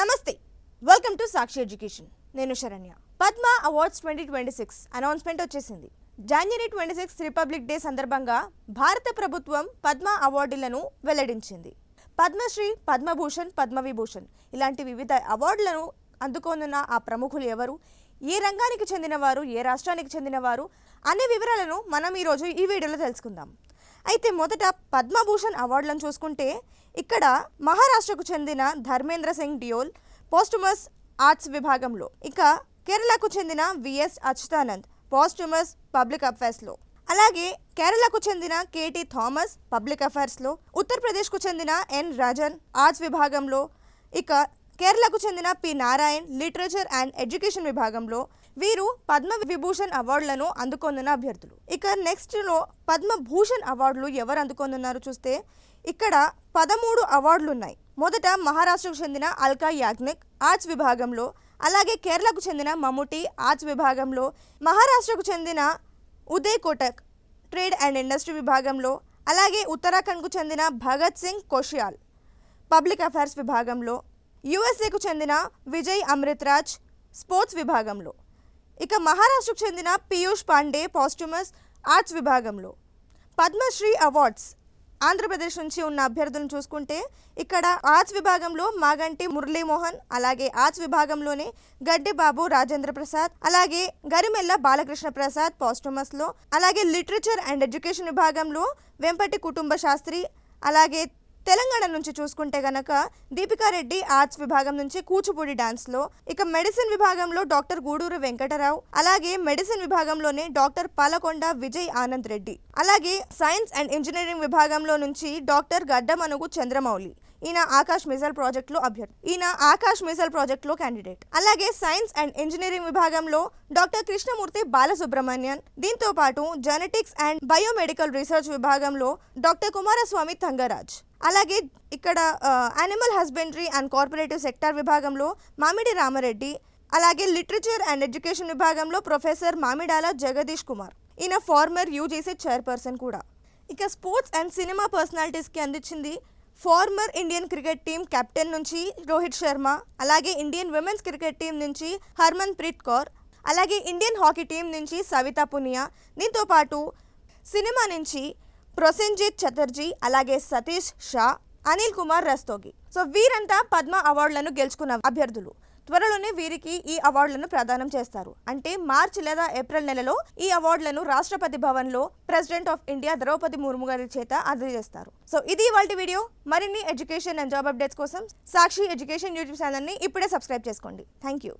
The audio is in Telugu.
నమస్తే, వెల్కమ్ టు సాక్షి ఎడ్యుకేషన్. నేను శరణ్య. పద్మ అవార్డ్స్ 2026 అనౌన్స్మెంట్ వచ్చేసింది. జనవరి 26 రిపబ్లిక్ డే సందర్భంగా భారత ప్రభుత్వం పద్మ అవార్డులను వెల్లడించింది. పద్మశ్రీ, పద్మభూషణ్, పద్మవిభూషణ్ ఇలాంటి వివిధ అవార్డులను అందుకోనున్న ఆ ప్రముఖులు ఎవరు, ఏ రంగానికి చెందినవారు, ఏ రాష్ట్రానికి చెందినవారు అనే వివరాలను మనం ఈరోజు ఈ వీడియోలో తెలుసుకుందాం. అయితే మొదట పద్మభూషణ్ అవార్డులను చూసుకుంటే ఇక్కడ మహారాష్ట్రకు చెందిన ధర్మేంద్ర సింగ్ డియోల్ పోస్టుమస్ ఆర్ట్స్ విభాగంలో, ఇక కేరళకు చెందిన విఎస్ అచ్యుతానంద్ పోస్టుమస్ పబ్లిక్ అఫైర్స్లో, అలాగే కేరళకు చెందిన కేటీ థామస్ పబ్లిక్ అఫైర్స్లో, ఉత్తరప్రదేశ్కు చెందిన ఎన్ రాజన్ ఆర్ట్స్ విభాగంలో, ఇక కేరళకు చెందిన P Narayan literature and education విభాగంలో వీరు పద్మ విభూషణ్ అవార్డులను అందుకొనున్న అభ్యర్థులు. ఇక నెక్స్ట్లో పద్మభూషణ్ అవార్డులు ఎవరు అందుకొనున్నారు చూస్తే ఇక్కడ 13 అవార్డులు ఉన్నాయి. మొదట మహారాష్ట్రకు చెందిన అల్కా యాగ్నిక్ ఆర్ట్స్ విభాగంలో, అలాగే కేరళకు చెందిన మమ్ముటి ఆర్ట్స్ విభాగంలో, మహారాష్ట్రకు చెందిన Uday Kotak trade and industry విభాగంలో, అలాగే ఉత్తరాఖండ్కు చెందిన భగత్ సింగ్ కోషియాల్ పబ్లిక్ అఫైర్స్ విభాగంలో, యుఎస్ఏకు చెందిన విజయ్ అమృతరాజ్ స్పోర్ట్స్ విభాగంలో, ఇక మహారాష్ట్రకు చెందిన పీయూష్ పాండే పోస్టుమస్ ఆర్ట్స్ విభాగంలో. పద్మశ్రీ అవార్డ్స్ ఆంధ్రప్రదేశ్ నుంచి ఉన్న అభ్యర్థులను చూసుకుంటే ఇక్కడ ఆర్ట్స్ విభాగంలో మాగంటి మురళీమోహన్, అలాగే ఆర్ట్స్ విభాగంలోనే గడ్డి బాబు రాజేంద్ర ప్రసాద్, అలాగే గరిమెల్ల బాలకృష్ణ ప్రసాద్ పోస్టుమస్లో, అలాగే లిటరేచర్ అండ్ ఎడ్యుకేషన్ విభాగంలో వెంపటి కుటుంబ శాస్త్రి, అలాగే తెలంగాణ నుంచి చూసుకుంటే గనక దీపికారెడ్డి ఆర్ట్స్ విభాగం నుంచి కూచిపూడి డాన్స్లో, ఇక మెడిసిన్ విభాగంలో డాక్టర్ గూడూరు వెంకటరావు, అలాగే మెడిసిన్ విభాగంలోనే డాక్టర్ పాలకొండ విజయ్ ఆనంద్ రెడ్డి, అలాగే సైన్స్ అండ్ ఇంజనీరింగ్ విభాగంలో నుంచి డాక్టర్ గడ్డమనుగు చంద్రమౌళి, ఈయన ఆకాష్ మిసైల్ ప్రాజెక్టులో అభ్యర్థి, ఈయన ఆకాష్ మిసైల్ ప్రాజెక్టులో క్యాండిడేట్. అలాగే సైన్స్ అండ్ ఇంజనీరింగ్ విభాగంలో డాక్టర్ కృష్ణమూర్తి బాలసుబ్రహ్మణ్యన్, దీంతో పాటు జెనెటిక్స్ అండ్ బయోమెడికల్ రీసెర్చ్ విభాగంలో డాక్టర్ కుమారస్వామి తంగరాజ్, అలాగే ఇక్కడ animal husbandry and cooperative sector విభాగంలో మామిడి రామరెడ్డి, అలాగే లిటరేచర్ అండ్ ఎడ్యుకేషన్ విభాగంలో ప్రొఫెసర్ మామిడాల జగదీష్ కుమార్, ఈయన ఫార్మర్ యూజీసీ చైర్పర్సన్ కూడా. ఇక స్పోర్ట్స్ అండ్ సినిమా పర్సనాలిటీస్కి అందించింది former Indian cricket team captain నుంచి రోహిత్ శర్మ, అలాగే ఇండియన్ విమెన్స్ క్రికెట్ టీం నుంచి హర్మన్ ప్రీత్ కౌర్, అలాగే ఇండియన్ హాకీ టీం నుంచి సవితా పునియా, దీంతో పాటు సినిమా నుంచి ప్రొసెన్జిత్ చటర్జీ, అలాగే సతీష్ షా, అనిల్ కుమార్ రస్తోగి. సో వీరంతా పద్మ అవార్డులను గెలుచుకున్న అభ్యర్థులు. త్వరలోనే వీరికి ఈ అవార్డులను ప్రదానం చేస్తారు. అంటే మార్చి లేదా ఏప్రిల్ నెలలో ఈ అవార్డులను రాష్ట్రపతి భవన్లో president of India Droupadi Murmu గారి చేత అందజేస్తారు. సో ఇది ఇవాల్టి వీడియో. మరిన్ని ఎడ్యుకేషన్ అండ్ జాబ్ అప్డేట్స్ కోసం సాక్షి ఎడ్యుకేషన్ యూట్యూబ్ ఛానల్ని ఇప్పుడే సబ్స్క్రైబ్ చేసుకోండి. Thank you.